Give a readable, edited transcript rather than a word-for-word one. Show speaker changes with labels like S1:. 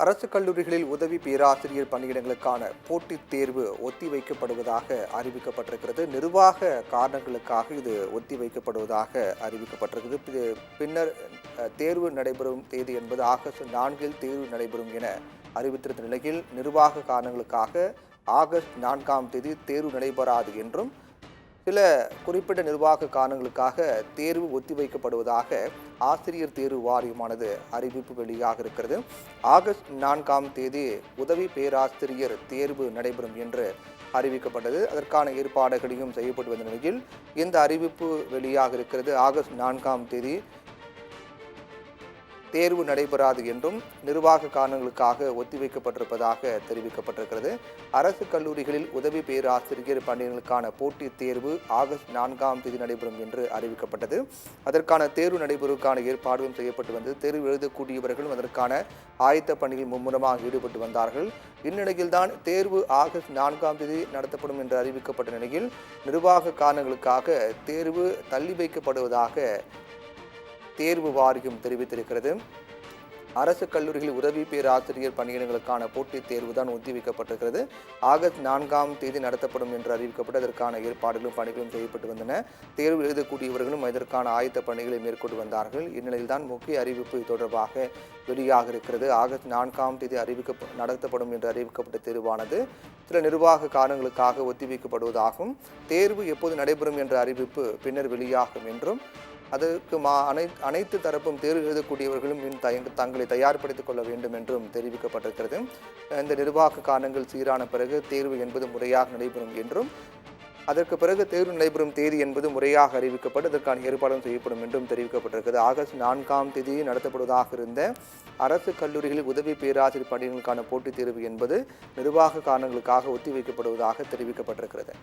S1: அரசு கல்லூரிகளில் உதவி பேராசிரியர் பணியிடங்களுக்கான போட்டித் தேர்வு ஒத்திவைக்கப்படுவதாக அறிவிக்கப்பட்டிருக்கிறது. நிர்வாக காரணங்களுக்காக இது ஒத்திவைக்கப்படுவதாக அறிவிக்கப்பட்டிருக்கிறது. பின்னர் தேர்வு நடைபெறும் தேதி என்பது ஆகஸ்ட் 4 தேர்வு நடைபெறும் என அறிவித்திருந்த நிலையில் நிர்வாக காரணங்களுக்காக ஆகஸ்ட் 4 தேர்வு நடைபெறாது என்றும் சில குறிப்பிட்ட நிர்வாக காரணங்களுக்காக தேர்வு ஒத்திவைக்கப்படுவதாக ஆசிரியர் தேர்வு வாரியமானது அறிவிப்பு வெளியாக இருக்கிறது. ஆகஸ்ட் 4 உதவி பேராசிரியர் தேர்வு நடைபெறும் என்று அறிவிக்கப்பட்டது. அதற்கான ஏற்பாடுகளையும் செய்யப்பட்டு வந்த நிலையில் இந்த அறிவிப்பு வெளியாக இருக்கிறது. ஆகஸ்ட் 4 தேர்வு நடைபெறாது என்றும் நிர்வாக காரணங்களுக்காக ஒத்திவைக்கப்பட்டிருப்பதாக தெரிவிக்கப்பட்டிருக்கிறது. அரசு கல்லூரிகளில் உதவி பேராசிரியர் பணியிடங்களுக்கான போட்டித் தேர்வு ஆகஸ்ட் 4 நடைபெறும் என்று அறிவிக்கப்பட்டது. அதற்கான தேர்வு நடைபெறுவதற்கான ஏற்பாடும் செய்யப்பட்டு வந்தது. தேர்வு எழுதக்கூடியவர்களும் அதற்கான ஆயத்த பணியில் மும்முரமாக ஈடுபட்டு வந்தார்கள். இந்நிலையில்தான் தேர்வு ஆகஸ்ட் 4 நடத்தப்படும் என்று அறிவிக்கப்பட்ட நிலையில் நிர்வாக காரணங்களுக்காக தேர்வு தள்ளி வைக்கப்படுவதாக தேர்வு வாரியம் தெரிவித்திருக்கிறது. அரசு கல்லூரிகளில் உதவி பேராசிரியர் பணியிடங்களுக்கான போட்டித் தேர்வு தான் ஒத்திவைக்கப்பட்டிருக்கிறது. ஆகஸ்ட் 4 நடத்தப்படும் என்று அறிவிக்கப்பட்டு அதற்கான ஏற்பாடுகளும் பணிகளும் செய்யப்பட்டு வந்தன. தேர்வு எழுதக்கூடியவர்களும் இதற்கான ஆயத்த பணிகளை மேற்கொண்டு வந்தார்கள். இந்நிலையில்தான் முக்கிய அறிவிப்பு தொடர்பாக வெளியாக இருக்கிறது. ஆகஸ்ட் 4 நடத்தப்படும் என்று அறிவிக்கப்பட்ட தேர்வானது சில நிர்வாக காரணங்களுக்காக ஒத்திவைக்கப்படுவதாகவும் தேர்வு எப்போது நடைபெறும் என்ற அறிவிப்பு பின்னர் வெளியாகும் என்றும் அதற்கு அனைத்து தரப்பும் தேர்வு எழுதக்கூடியவர்களும் தங்களை தயார்படுத்திக் கொள்ள வேண்டும் என்றும் தெரிவிக்கப்பட்டிருக்கிறது. இந்த நிர்வாக காரணங்கள் சீரான பிறகு தேர்வு என்பது முறையாக நடைபெறும் என்றும் அதற்கு பிறகு தேர்வு நடைபெறும் தேதி என்பது முறையாக அறிவிக்கப்பட்டு அதற்கான ஏற்பாடும் செய்யப்படும் என்றும் தெரிவிக்கப்பட்டிருக்கிறது. ஆகஸ்ட் 4 நடத்தப்படுவதாக இருந்த அரசு கல்லூரிகளில் உதவி பேராசிரியர் பணியிடங்களுக்கான போட்டித் தேர்வு என்பது நிர்வாக காரணங்களுக்காக ஒத்திவைக்கப்படுவதாக தெரிவிக்கப்பட்டிருக்கிறது.